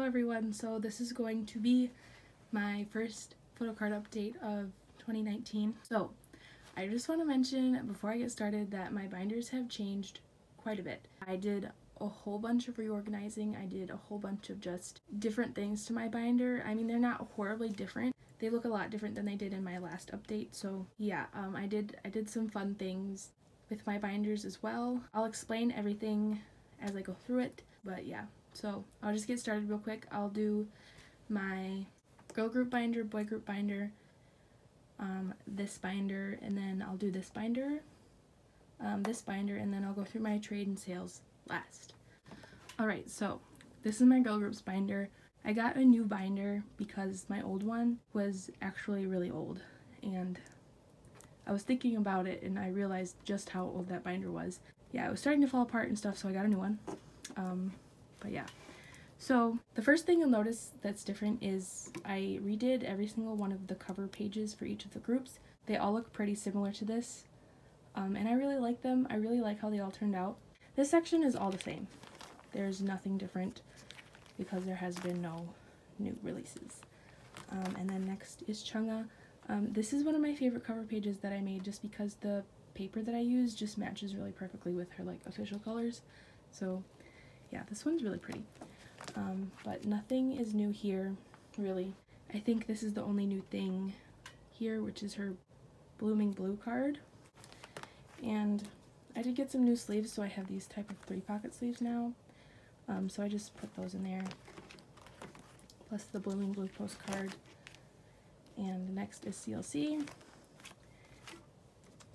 everyone, so this is going to be my first Photocard update of 2019. So I just want to mention before I get started that my binders have changed quite a bit. I did a whole bunch of reorganizing. I did a whole bunch of just different things to my binder. I mean, they're not horribly different. They look a lot different than they did in my last update. So yeah, I did some fun things with my binders as well. I'll explain everything as I go through it, but yeah. So I'll just get started real quick. I'll do my girl group binder, boy group binder, this binder, and then I'll do this binder, and then I'll go through my trade and sales last. Alright, so this is my girl groups binder. I got a new binder because my old one was actually really old, and I was thinking about it and I realized just how old that binder was. Yeah, it was starting to fall apart and stuff, so I got a new one. But yeah. So the first thing you'll notice that's different is I redid every single one of the cover pages for each of the groups. They all look pretty similar to this, and I really like them. I really like how they all turned out. This section is all the same. There's nothing different because there has been no new releases. And then next is Chungha. This is one of my favorite cover pages that I made just because the paper that I use just matches really perfectly with her like official colors. So yeah, this one's really pretty. But nothing is new here, really. I think this is the only new thing here, which is her Blooming Blue card. And I did get some new sleeves, so I have these type of 3-pocket sleeves now. So I just put those in there, plus the Blooming Blue postcard. And next is CLC.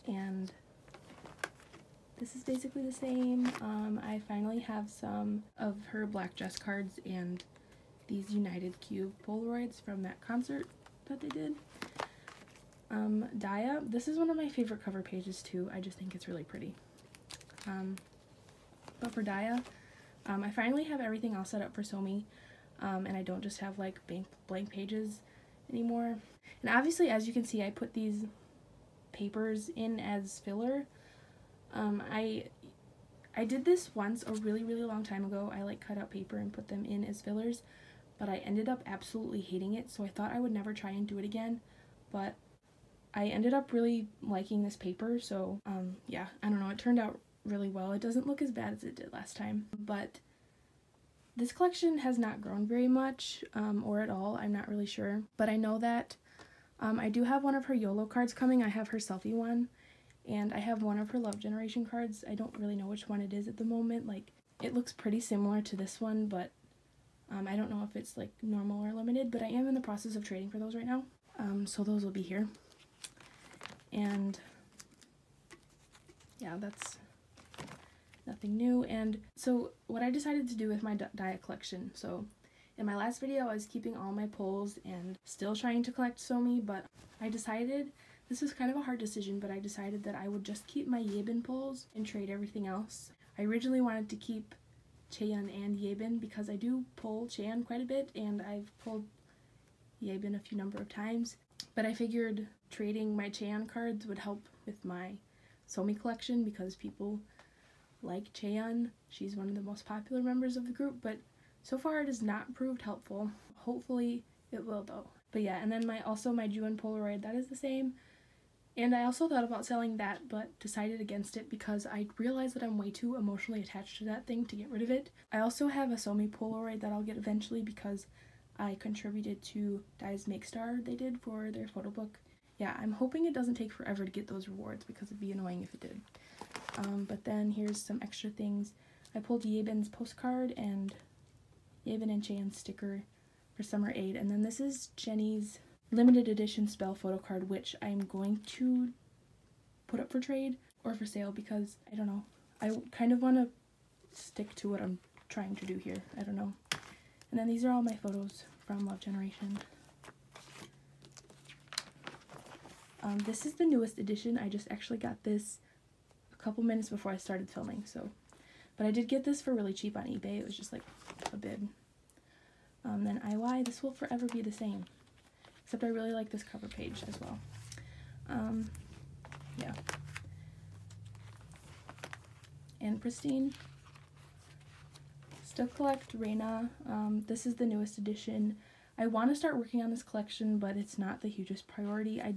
And this is basically the same. I finally have some of her Black Dress cards and these United Cube Polaroids from that concert that they did. Daya, this is one of my favorite cover pages too. I just think it's really pretty. But for Daya, I finally have everything all set up for Somi, and I don't just have like blank pages anymore. And obviously, as you can see, I put these papers in as filler. I did this once a really long time ago. I like cut out paper and put them in as fillers, but I ended up absolutely hating it, so I thought I would never try and do it again. But I ended up really liking this paper, so yeah, I don't know, it turned out really well. It doesn't look as bad as it did last time, but this collection has not grown very much, or at all. I'm not really sure, but I know that I do have one of her YOLO cards coming. I have her selfie one, and I have one of her Love Generation cards. I don't really know which one it is at the moment. Like, it looks pretty similar to this one, but I don't know if it's like normal or limited, but I am in the process of trading for those right now. So those will be here. And yeah, that's nothing new. And so what I decided to do with my Daya collection, so in my last video I was keeping all my pulls and still trying to collect Somi, but I decided, this was kind of a hard decision, but I decided that I would just keep my Yebin pulls and trade everything else. I originally wanted to keep Chaeyeon and Yebin because I do pull Chaeyeon quite a bit, and I've pulled Yebin a few number of times, but I figured trading my Chaeyeon cards would help with my Somi collection because people like Chaeyeon. She's one of the most popular members of the group, but so far it has not proved helpful. Hopefully it will though. But yeah, and then my Juwon Polaroid, that is the same. And I also thought about selling that, but decided against it because I realized that I'm way too emotionally attached to that thing to get rid of it. I also have a Somi Polaroid that I'll get eventually because I contributed to Dai's Make Star they did for their photo book. Yeah, I'm hoping it doesn't take forever to get those rewards because it'd be annoying if it did. But then here's some extra things. I pulled Yebin's postcard and Yebin and Chaeyeon's sticker for Summer 8, and then this is Jennie's limited edition spell photo card, which I'm going to put up for trade or for sale because I don't know. I kind of want to stick to what I'm trying to do here. I don't know. And then these are all my photos from Love Generation. This is the newest edition. I just actually got this a couple minutes before I started filming, so. But I did get this for really cheap on eBay. It was just like a bid. Then IY, this will forever be the same. Except I really like this cover page as well. Yeah. And Pristine. still collect Reina. This is the newest edition. I want to start working on this collection, but it's not the hugest priority. I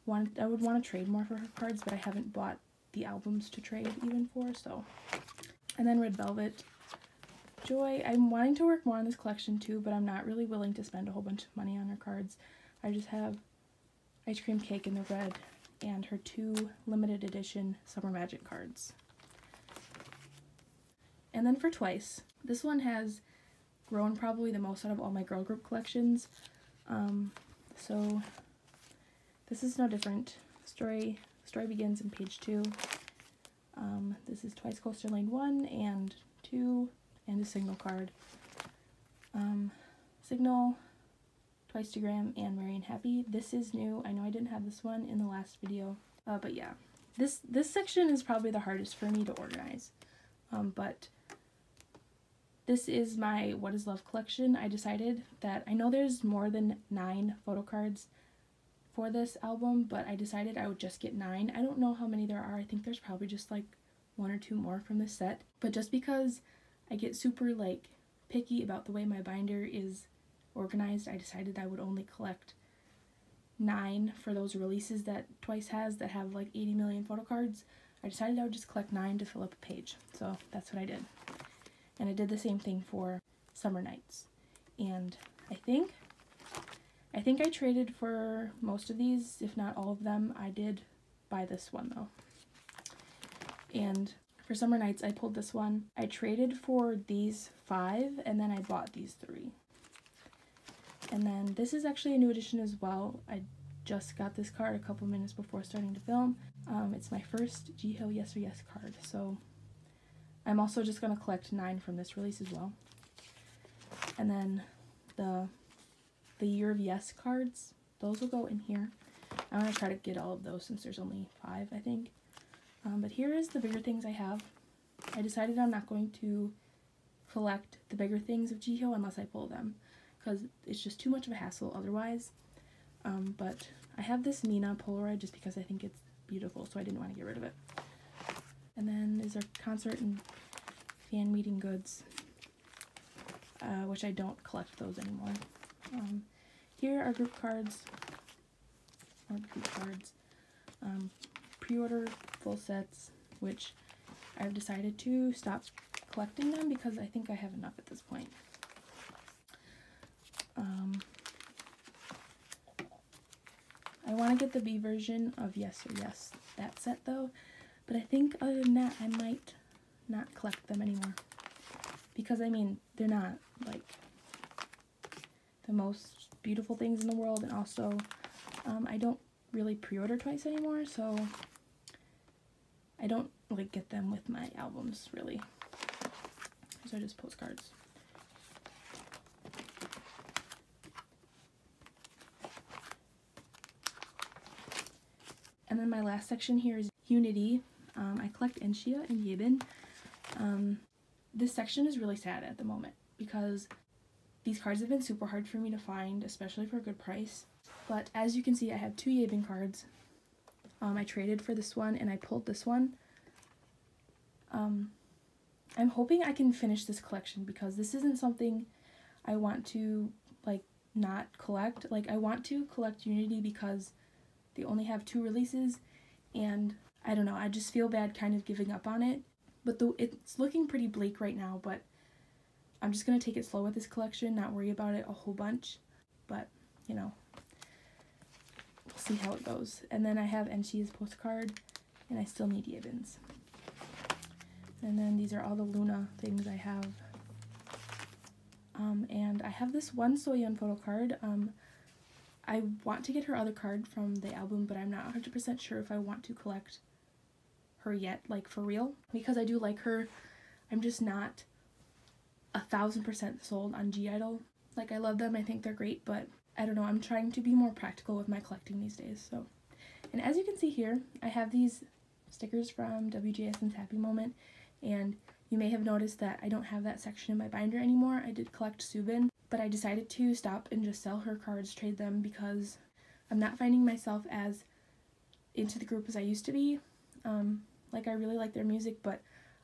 would want to trade more for her cards, but I haven't bought the albums to trade even for, so. And then Red Velvet. Joy, I'm wanting to work more on this collection too, but I'm not really willing to spend a whole bunch of money on her cards. I just have Ice Cream Cake in the red and her 2 limited edition Summer Magic cards. And then for Twice, this one has grown probably the most out of all my girl group collections. So this is no different. Story begins in page 2. This is Twice Coaster Lane 1 and 2 and a Signal card. Signal, Twice-togram, and Merry and Happy. This is new. I know I didn't have this one in the last video, but yeah. This section is probably the hardest for me to organize. But this is my What is Love collection. I decided that, I know there's more than 9 photo cards for this album, but I decided I would just get 9. I don't know how many there are. I think there's probably just like 1 or 2 more from this set. But just because I get super like picky about the way my binder is organized, I decided I would only collect 9 for those releases that Twice has that have like 80 million photo cards. I decided I would just collect 9 to fill up a page. So that's what I did. And I did the same thing for Summer Nights. And I think I traded for most of these, if not all of them. I did buy this one though. And for Summer Nights, I pulled this one. I traded for these 5, and then I bought these 3. And then this is actually a new edition as well. I just got this card a couple minutes before starting to film. It's my first Jihyo Yes or Yes card, so I'm also just going to collect 9 from this release as well. And then the Year of Yes cards, those will go in here. I'm going to try to get all of those since there's only 5, I think. But here is the bigger things I have. I decided I'm not going to collect the bigger things of Jihyo unless I pull them, because it's just too much of a hassle otherwise. But I have this Nina Polaroid just because I think it's beautiful, so I didn't want to get rid of it. And then there's our concert and fan meeting goods, which I don't collect those anymore. Here are group cards, pre-order full sets, which I've decided to stop collecting them because I think I have enough at this point. I want to get the B version of Yes or Yes, that set though, but I think other than that I might not collect them anymore, because I mean they're not like the most beautiful things in the world, and also I don't really pre-order Twice anymore, so I don't like get them with my albums really. These are just postcards. And then my last section here is Unity. I collect Enshia and Yebin. This section is really sad at the moment because these cards have been super hard for me to find, especially for a good price. But as you can see, I have 2 Yebin cards. I traded for this one and I pulled this one. I'm hoping I can finish this collection because this isn't something I want to like not collect. Like I want to collect Unity because they only have 2 releases, and I don't know, I just feel bad kind of giving up on it. But it's looking pretty bleak right now, but I'm just going to take it slow with this collection, not worry about it a whole bunch. But, you know, we'll see how it goes. And then I have Enshia's postcard, and I still need Yebin's. And then these are all the Luna things I have. And I have this one Soyeon photo card. I want to get her other card from the album, but I'm not 100% sure if I want to collect her yet, like for real, because I do like her. I'm just not 1000% sold on G-Idol. Like I love them, I think they're great, but I don't know, I'm trying to be more practical with my collecting these days. So, and as you can see here, I have these stickers from WJSN's Happy Moment, and you may have noticed that I don't have that section in my binder anymore. I did collect Subin, but I decided to stop and just sell her cards, trade them, because I'm not finding myself as into the group as I used to be. Like I really like their music, but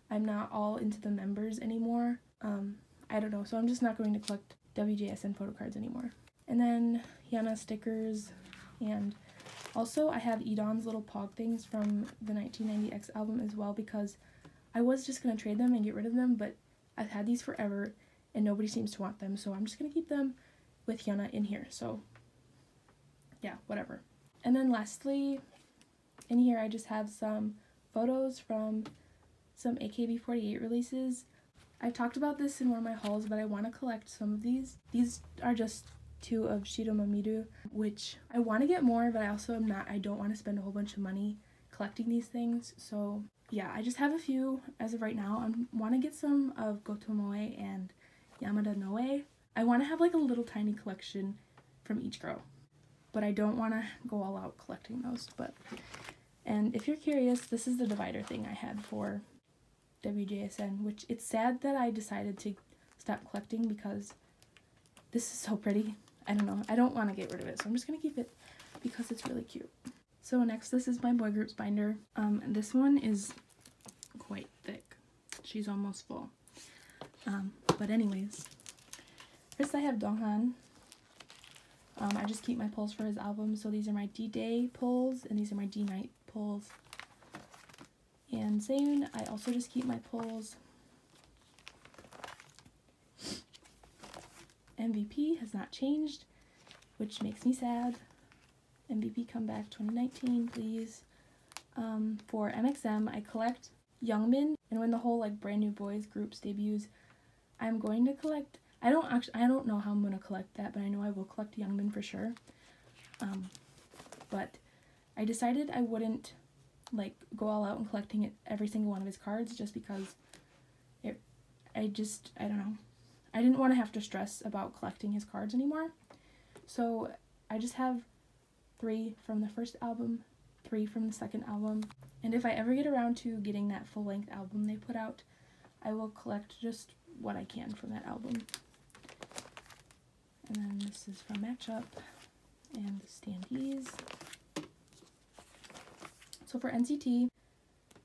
I'm not all into the members anymore. I don't know, so I'm just not going to collect WJSN photo cards anymore. And then Hyuna stickers, and also I have Edon's little Pog things from the 1990X album as well, because I was just going to trade them and get rid of them, but I've had these forever and nobody seems to want them, so I'm just going to keep them with Hyuna in here. So yeah, whatever. And then lastly, in here I just have some photos from some AKB48 releases. I've talked about this in one of my hauls, but I want to collect some of these. These are just 2 of Shiro Mamiru, which I want to get more, but I also am not. I don't want to spend a whole bunch of money collecting these things. So yeah, I just have a few as of right now. I want to get some of Gotomoe and Yamada Noe. I want to have like a little tiny collection from each girl, but I don't want to go all out collecting those. And if you're curious, this is the divider thing I had for WJSN, which it's sad that I decided to stop collecting because this is so pretty. I don't know. I don't want to get rid of it, so I'm just going to keep it because it's really cute. So next, this is my boy groups binder. And this one is quite thick. She's almost full. But anyways, first I have Donghan. I just keep my pulls for his album. So these are my D-Day pulls, and these are my D-Night pulls. And Seun, I also just keep my pulls. MVP has not changed, which makes me sad. MVP come back 2019, please. For MXM, I collect Youngmin, and when the whole like brand new boys groups debuts, I'm going to collect. I don't know how I'm gonna collect that, but I know I will collect Youngmin for sure. But I decided I wouldn't like go all out and collecting every single one of his cards, just because I don't know. I didn't want to have to stress about collecting his cards anymore. So I just have 3 from the first album, 3 from the second album, and if I ever get around to getting that full-length album they put out, I will collect just what I can from that album. And then this is from Matchup and the standees. So for NCT,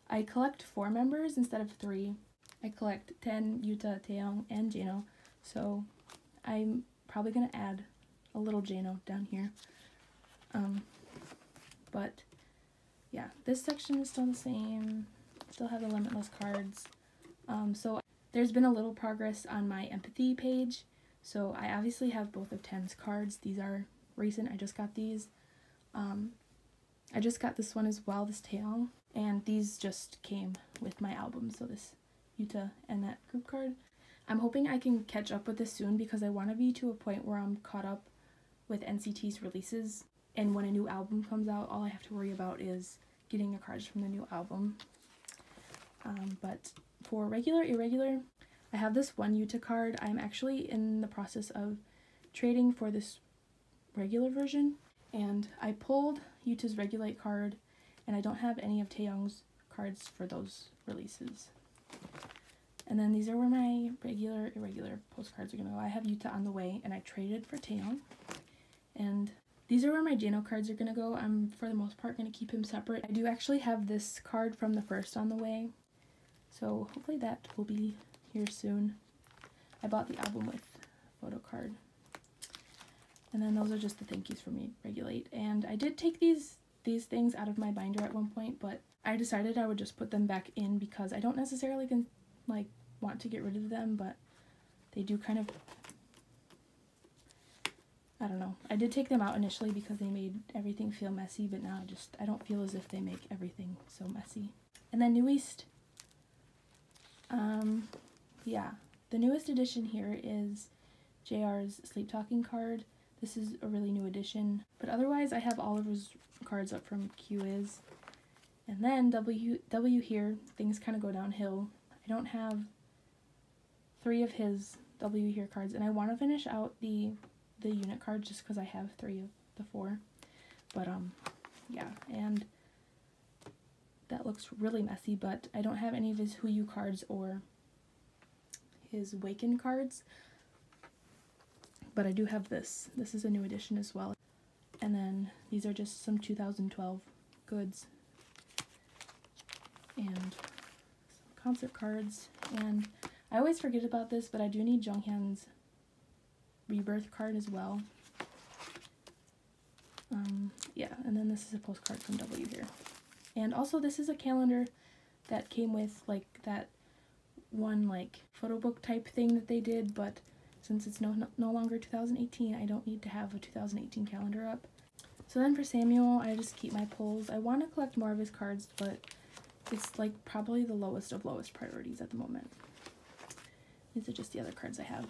I collect 4 members instead of 3. I collect Ten, Yuta, Taeyong, and Jeno. So I'm probably going to add a little Jeno down here. But yeah, this section is still the same. Still have the Limitless cards. So there's been a little progress on my empathy page. So I obviously have both of Ten's cards. These are recent. I just got these. I just got this one as well, this Taeyong. And these just came with my album. So this Yuta and that group card. I'm hoping I can catch up with this soon because I want to be to a point where I'm caught up with NCT's releases. And when a new album comes out, all I have to worry about is getting the cards from the new album. But for regular, irregular, I have this one Yuta card. I'm actually in the process of trading for this regular version. And I pulled Yuta's Regulate card, and I don't have any of Taeyong's cards for those releases. And then these are where my regular, irregular postcards are going to go. I have Yuta on the way, and I traded for Taeyong. And these are where my Jeno cards are going to go. I'm, for the most part, going to keep him separate. I do actually have this card from the first on the way, so hopefully that will be here soon. I bought the album with Photocard. And then those are just the thank yous for me, Regulate. And I did take these things out of my binder at one point, but I decided I would just put them back in because I don't necessarily want to get rid of them, but they do kind of, I don't know. I did take them out initially because they made everything feel messy, but now I don't feel as if they make everything so messy. And then New East, yeah, the newest addition here is JR's Sleep Talking card. This is a really new addition, but otherwise I have all of his cards up from Q-Is. And then W here, things kind of go downhill. I don't have 3 of his W here cards, and I want to finish out the unit cards just because I have 3 of the 4. But yeah, and that looks really messy, but I don't have any of his Who You cards or his Waken cards. But I do have this. This is a new edition as well. And then these are just some 2012 goods. And some concert cards. And I always forget about this, but I do need Jonghyun's rebirth card as well. Yeah, and then this is a postcard from W here. And also this is a calendar that came with like that one like photo book type thing that they did, but since it's no longer 2018, I don't need to have a 2018 calendar up. So then for Samuel, I just keep my pulls. I want to collect more of his cards, but it's like probably the lowest of lowest priorities at the moment. These are just the other cards I have.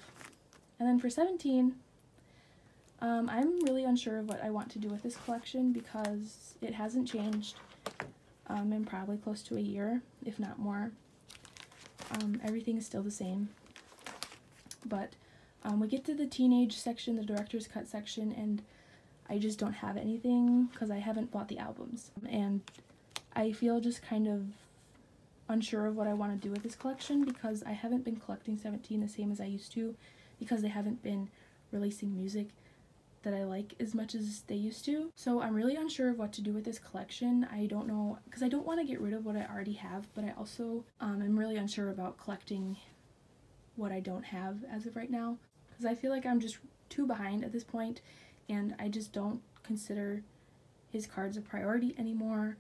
And then for 17, I'm really unsure of what I want to do with this collection because it hasn't changed in probably close to a year, if not more. Everything is still the same. But we get to the teenage section, the director's cut section, and I just don't have anything because I haven't bought the albums. And I feel just kind of unsure of what I want to do with this collection because I haven't been collecting 17 the same as I used to because they haven't been releasing music that I like as much as they used to. So I'm really unsure of what to do with this collection. I don't know, because I don't want to get rid of what I already have, but I also am really unsure about collecting what I don't have as of right now because I feel like I'm just too behind at this point and I just don't consider his cards a priority anymore.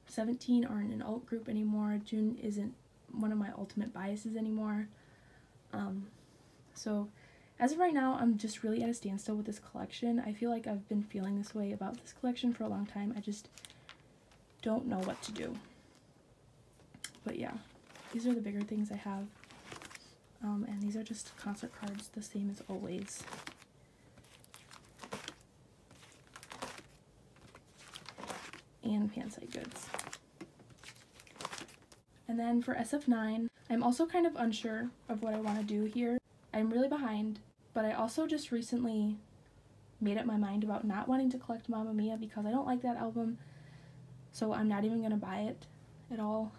17 aren't an alt group anymore. June isn't one of my ultimate biases anymore. So as of right now, I'm just really at a standstill with this collection. I feel like I've been feeling this way about this collection for a long time. I just don't know what to do. But yeah, these are the bigger things I have. And these are just concert cards, the same as always. And fansite goods. And then for SF9, I'm also kind of unsure of what I want to do here. I'm really behind, but I also just recently made up my mind about not wanting to collect Mamma Mia because I don't like that album, so I'm not even going to buy it at all.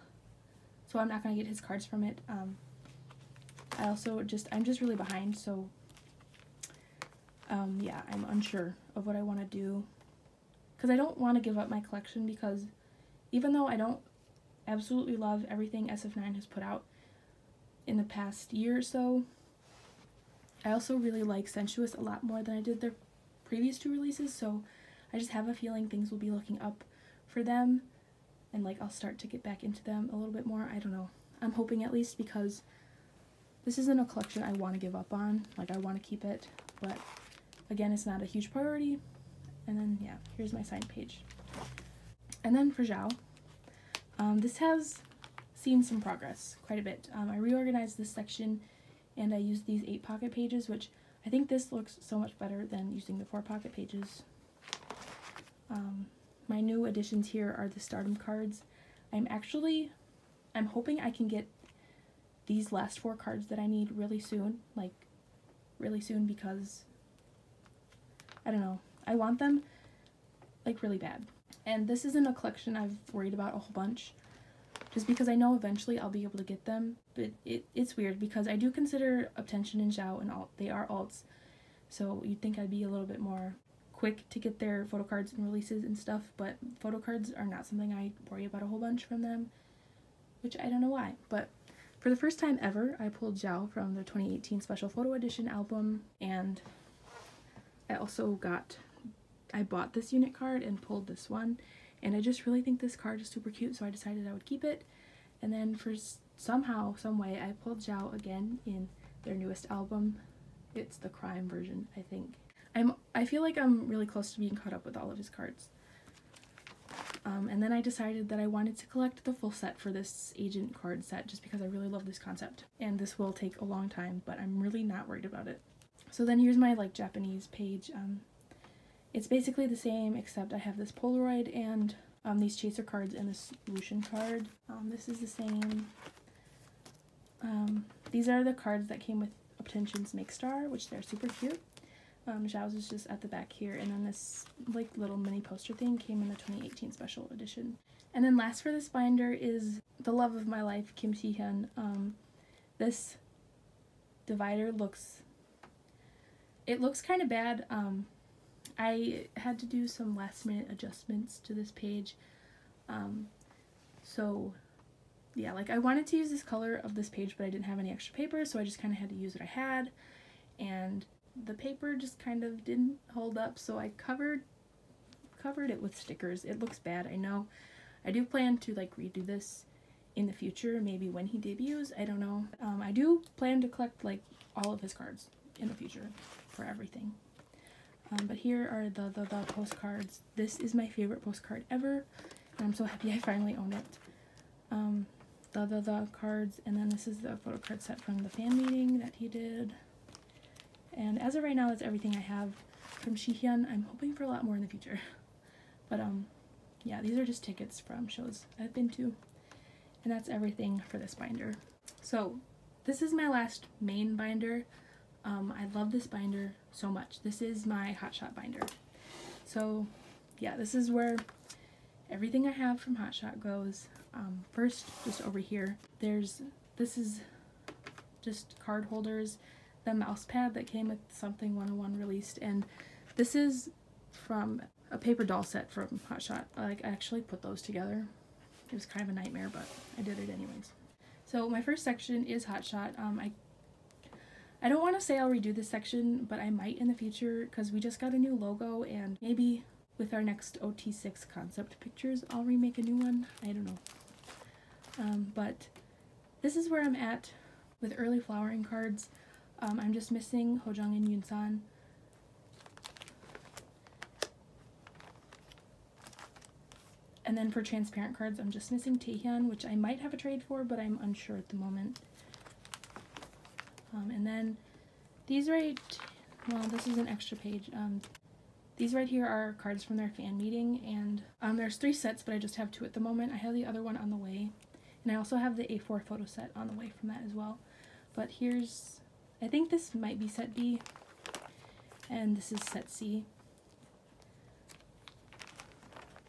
So I'm not going to get his cards from it. I'm just really behind, so yeah, I'm unsure of what I want to do. Because I don't want to give up my collection because even though I don't absolutely love everything SF9 has put out in the past year or so, I also really like Sensuous a lot more than I did their previous two releases, so I just have a feeling things will be looking up for them and like I'll start to get back into them a little bit more. I don't know. I'm hoping at least because this isn't a collection I want to give up on. Like I want to keep it, but again, it's not a huge priority. And then yeah, here's my signed page. And then for Zhao, this has seen some progress quite a bit. I reorganized this section and I used these 8 pocket pages, which I think this looks so much better than using the 4 pocket pages. My new additions here are the Stardom cards. I'm hoping I can get these last 4 cards that I need really soon, because I don't know, I want them like really bad. And this isn't a collection I've worried about a whole bunch, just because I know eventually I'll be able to get them, but it's weird because I do consider Obtention and Zhao an alt. They are alts, so you'd think I'd be a little bit more quick to get their photo cards and releases and stuff, but photo cards are not something I worry about a whole bunch from them, which I don't know why. But for the first time ever, I pulled Zhao from the 2018 Special Photo Edition album, and I bought this unit card and pulled this one, and I just really think this card is super cute, so I decided I would keep it. And then for somehow, some way, I pulled Zhao again in their newest album. It's the crime version, I think. I feel like I'm really close to being caught up with all of his cards. And then I decided that I wanted to collect the full set for this agent card set just because I really love this concept. And this will take a long time, but I'm really not worried about it. So then here's my like Japanese page. It's basically the same except I have this Polaroid and these chaser cards and this Lucian card. This is the same. These are the cards that came with Obtention's Make Star, which they're super cute. Zhao's is just at the back here, and then this like little mini poster thing came in the 2018 special edition. And then last for this binder is the love of my life, Kim Si-hyun. This divider looks kind of bad. I had to do some last minute adjustments to this page, so yeah, like I wanted to use this color of this page, but I didn't have any extra paper, so I just kind of had to use what I had, and the paper just kind of didn't hold up, so I covered it with stickers. It looks bad, I know. I do plan to like redo this in the future, maybe when he debuts, I don't know. I do plan to collect like all of his cards in the future for everything. But here are the postcards. This is my favorite postcard ever, and I'm so happy I finally own it. The cards, and then this is the photo card set from the fan meeting that he did. And as of right now, that's everything I have from Shihyun. I'm hoping for a lot more in the future. But yeah, these are just tickets from shows I've been to. And that's everything for this binder. So this is my last main binder. I love this binder so much. This is my HOTSHOT binder. So yeah, this is where everything I have from HOTSHOT goes. First, just over here, this is just card holders, the mouse pad that came with Something 101 released, and this is from a paper doll set from HOTSHOT. Like, I actually put those together. It was kind of a nightmare, but I did it anyways. So my first section is HOTSHOT. I don't want to say I'll redo this section, but I might in the future, because we just got a new logo, and maybe with our next OT6 concept pictures, I'll remake a new one. I don't know. But this is where I'm at with early flowering cards. I'm just missing Hojung and Yunsan. And then for transparent cards, I'm just missing Taehyun, which I might have a trade for, but I'm unsure at the moment. And then these well, this is an extra page. These right here are cards from their fan meeting, and there's 3 sets, but I just have 2 at the moment. I have the other one on the way, and I also have the A4 photo set on the way from that as well. But here's, I think this might be set B, and this is set C.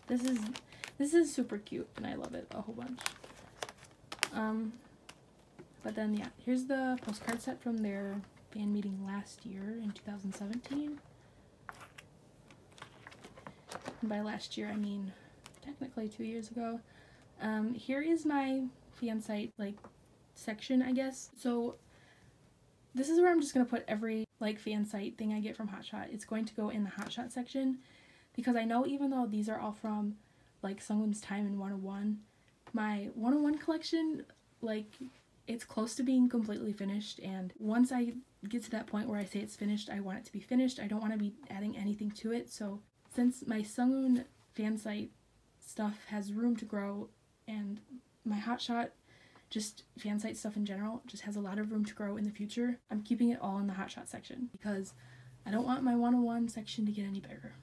This is super cute, and I love it a whole bunch. But then yeah, here's the postcard set from their fan meeting last year in 2017. And by last year, I mean technically 2 years ago. Here is my fan site like section, I guess. So this is where I'm just gonna put every like fan site thing I get from HOTSHOT. It's going to go in the HOTSHOT section, because I know even though these are all from like Sungwoon's time in 101, my 101 collection, like, it's close to being completely finished, and once I get to that point where I say it's finished, I want it to be finished. I don't want to be adding anything to it. So since my Sungwoon fan site stuff has room to grow, and my HOTSHOT just fan site stuff in general just has a lot of room to grow in the future, I'm keeping it all in the HOTSHOT section because I don't want my 101 section to get any bigger.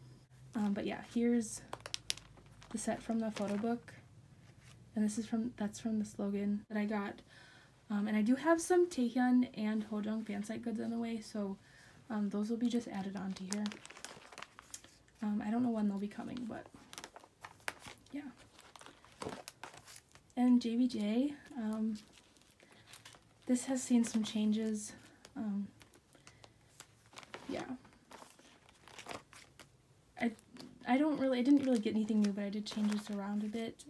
But yeah, here's the set from the photo book, and that's from the slogan that I got. And I do have some Taehyun and Hojung fan site goods on the way, so those will be just added onto here. I don't know when they'll be coming, but yeah. And JBJ, this has seen some changes. Yeah. I didn't really get anything new, but I did change this around a bit.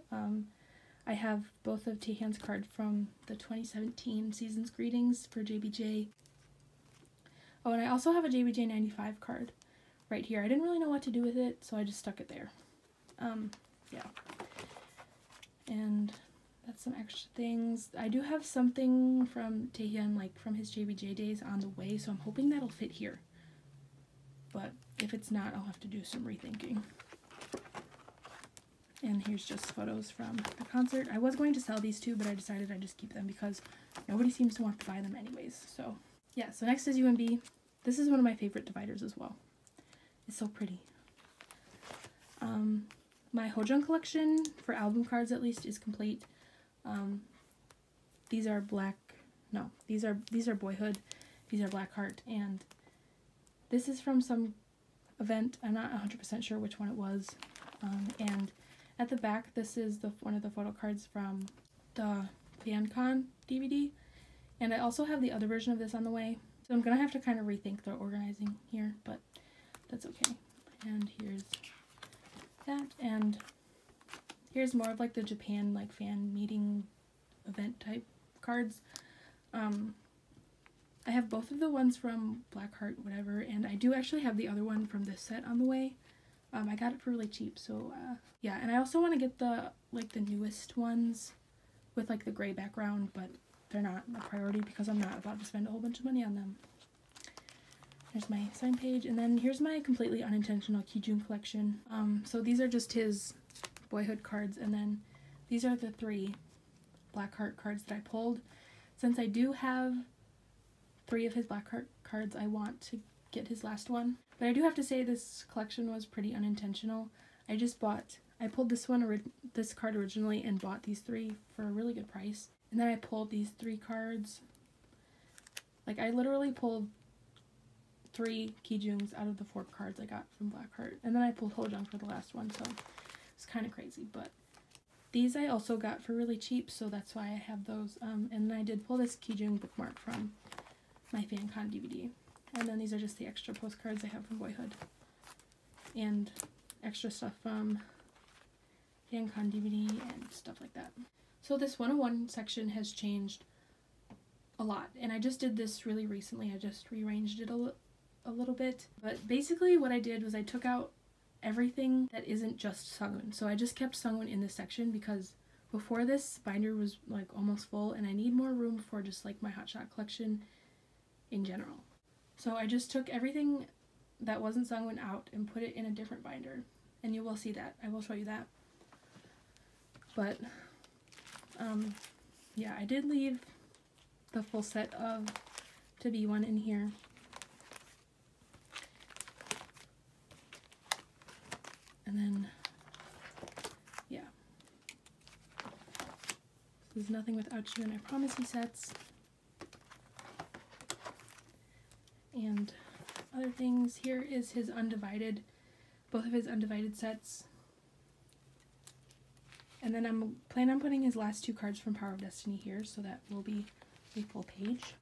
I have both of Taehyun's cards from the 2017 Season's Greetings for JBJ. Oh, and I also have a JBJ 95 card right here. I didn't really know what to do with it, so I just stuck it there. Yeah. And that's some extra things. I do have something from Taehyun, like from his JBJ days on the way, so I'm hoping that'll fit here. But if it's not, I'll have to do some rethinking. And here's just photos from the concert. I was going to sell these two, but I decided I'd just keep them because nobody seems to want to buy them anyways. So yeah, so next is UMB. This is one of my favorite dividers as well. It's so pretty. My Hojung collection, for album cards at least, is complete. These are these are Boyhood. These are Blackheart, and this is from some event. I'm not 100% sure which one it was. And at the back, this is one of the photo cards from the FanCon DVD. And I also have the other version of this on the way. So I'm going to have to kind of rethink the organizing here, but that's okay. And here's that. And here's more of like the Japan like fan meeting event type cards. I have both of the ones from Blackheart, whatever, and I do actually have the other one from this set on the way. I got it for really cheap, so yeah. And I also want to get the the newest ones with like the gray background, but they're not a priority because I'm not about to spend a whole bunch of money on them. Here's my sign page, and then here's my completely unintentional Kijun collection. So these are just his boyhood cards, and then these are the 3 Blackheart cards that I pulled. Since I do have 3 of his Blackheart cards, I want to get his last one. But I do have to say this collection was pretty unintentional. I pulled this card originally and bought these 3 for a really good price. And then I pulled these 3 cards. Like, I literally pulled 3 Kijuns out of the 4 cards I got from Blackheart. And then I pulled Hojong for the last one, so it's kind of crazy. But these I also got for really cheap, so that's why I have those. And then I did pull this Kijun bookmark from my FanCon DVD. And then these are just the extra postcards I have from Boyhood. And extra stuff from FanCon DVD and stuff like that. So this 101 section has changed a lot. And I just did this really recently. I just rearranged it a little bit. But basically what I did was I took out everything that isn't just Sungun. So I just kept Sungun in this section because before this binder was like almost full and I need more room for just like my HOTSHOT collection in general. So I just took everything that wasn't Sungun out and put it in a different binder, and you will see that. I will show you that. But yeah, I did leave the full set of To Be One in here. And then yeah, this is Nothing Without You and I Promise You sets. And other things. Here is his Undivided, both of his Undivided sets. And then I'm planning on putting his last 2 cards from Power of Destiny here, so that will be a full page.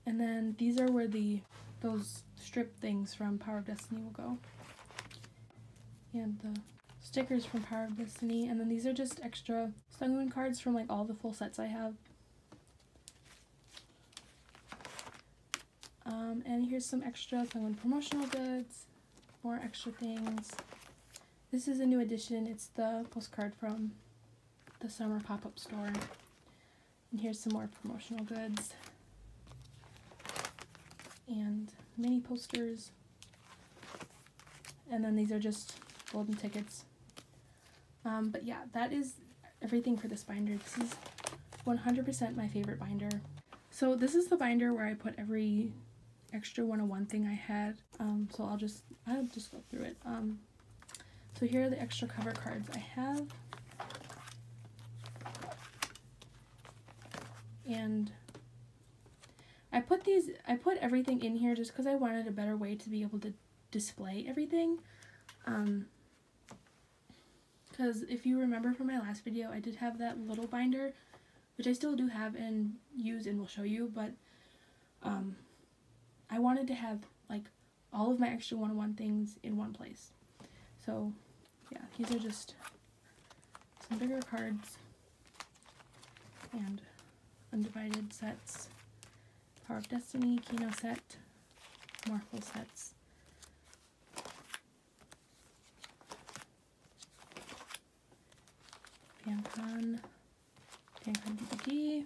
And then these are where those strip things from Power of Destiny will go. And the stickers from Power of Destiny. And then these are just extra Sungun cards from like all the full sets I have. And here's some extra Sungun promotional goods, more extra things. This is a new edition. It's the postcard from the summer pop-up store. And here's some more promotional goods. And mini posters. And then these are just golden tickets. But yeah, that is everything for this binder. This is 100% my favorite binder. So this is the binder where I put every extra 101 thing I had. So I'll just go through it. So here are the extra cover cards I have. And I put everything in here just because I wanted a better way to be able to display everything. Because if you remember from my last video, I did have that little binder, which I still do have and use and will show you, but I wanted to have like all of my extra 101 things in one place. So yeah, these are just some bigger cards and Undivided sets, Power of Destiny, Kino set, more full sets. FanCon DVD,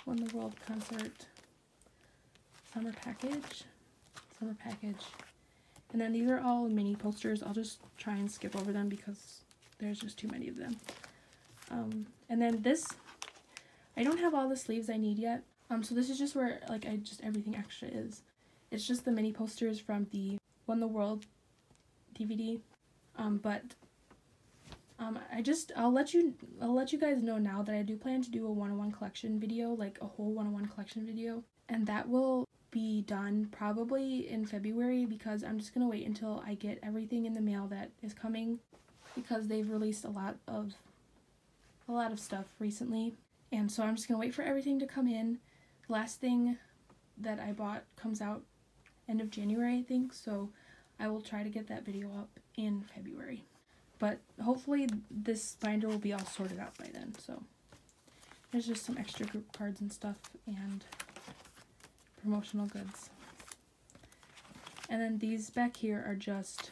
Won the World concert, summer package, and then these are all mini posters. I'll just try and skip over them because there's just too many of them. And then this, I don't have all the sleeves I need yet. So this is just where like everything extra is. It's just the mini posters from the Won the World DVD. I'll let you guys know now that I do plan to do a 101 collection video, like a whole 101 collection video, and that will be done probably in February because I'm just gonna wait until I get everything in the mail that is coming, because they've released a lot of stuff recently, and so I'm just gonna wait for everything to come in. The last thing that I bought comes out end of January, I think, so I will try to get that video up in February. But hopefully this binder will be all sorted out by then, so There's just some extra group cards and stuff and promotional goods. And then these back here are just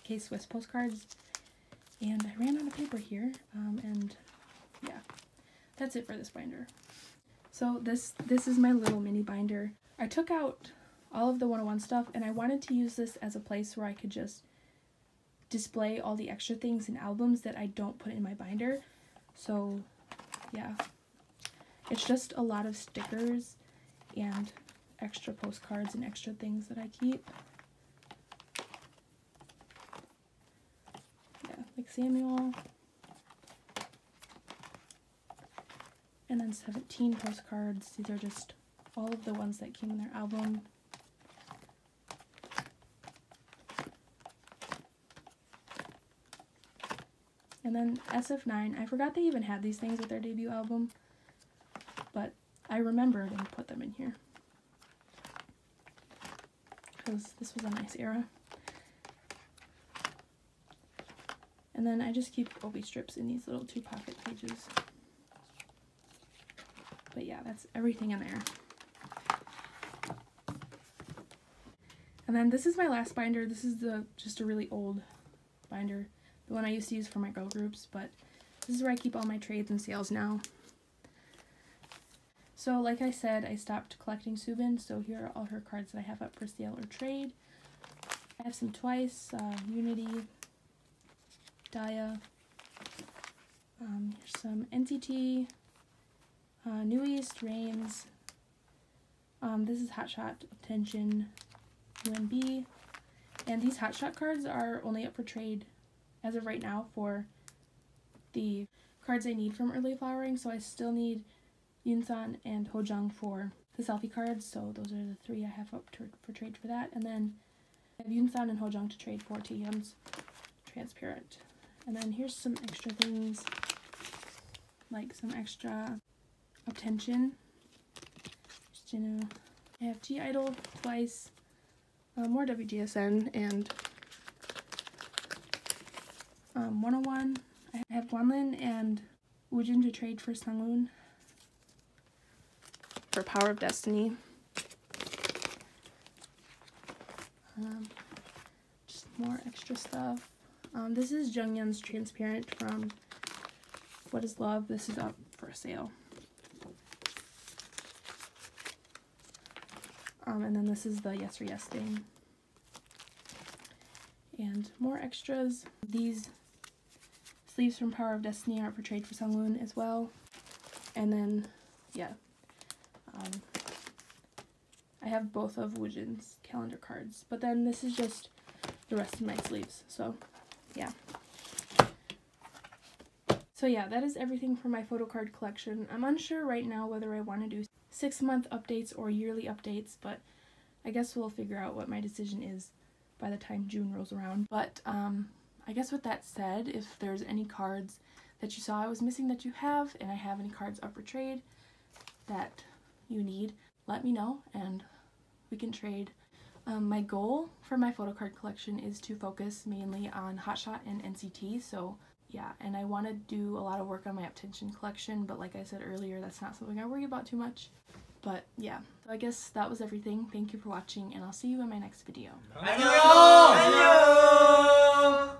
K-Swiss postcards. And I ran out of paper here, and yeah, that's it for this binder. So this is my little mini binder. I took out all of the 101 stuff, and I wanted to use this as a place where I could just display all the extra things and albums that I don't put in my binder. So yeah, it's just a lot of stickers and extra postcards and extra things that I keep. Like Samuel, and then 17 postcards. These are just all of the ones that came in their album. And then SF9, I forgot they even had these things with their debut album, but I remembered and put them in here because this was a nice era. And then I just keep Obi strips in these little 2 pocket pages. But yeah, that's everything in there. And then this is my last binder. This is just a really old binder, the one I used to use for my girl groups, but this is where I keep all my trades and sales now. So like I said, I stopped collecting Subin, so here are all her cards that I have up for sale or trade. I have some Twice, Unity, Daya, here's some NCT, New East, Reigns, this is HOTSHOT, Attention, UNB, and these HOTSHOT cards are only up for trade as of right now for the cards I need from early flowering, so I still need Yunsan and Hojung for the selfie cards, so those are the 3 I have up for trade for that, and then I have Yunsan and Hojung to trade for Taehyun's Transparent. And then here's some extra things, like some extra Attention. I have G-Idol, Twice, more WGSN, and 101. I have Wanlin and Woojin to trade for Sungwoon for Power of Destiny. Just more extra stuff. This is Jungyeon's Transparent from What Is Love. This is up for sale. And then this is the Yes or Yes thing. And more extras. These sleeves from Power of Destiny are up for trade for Sungwoon as well. And then, yeah. I have both of Woojin's calendar cards. But then this is just the rest of my sleeves. So, yeah. So yeah, that is everything for my Photocard collection. I'm unsure right now whether I want to do 6-month updates or yearly updates, but I guess we'll figure out what my decision is by the time June rolls around. But I guess with that said, if there's any cards that you saw I was missing that you have, and I have any cards up for trade that you need, let me know and we can trade. My goal for my Photocard collection is to focus mainly on HOTSHOT and NCT, so yeah, and I want to do a lot of work on my Attention collection, but like I said earlier, that's not something I worry about too much. But yeah, so I guess that was everything. Thank you for watching, and I'll see you in my next video. 안녕! 안녕!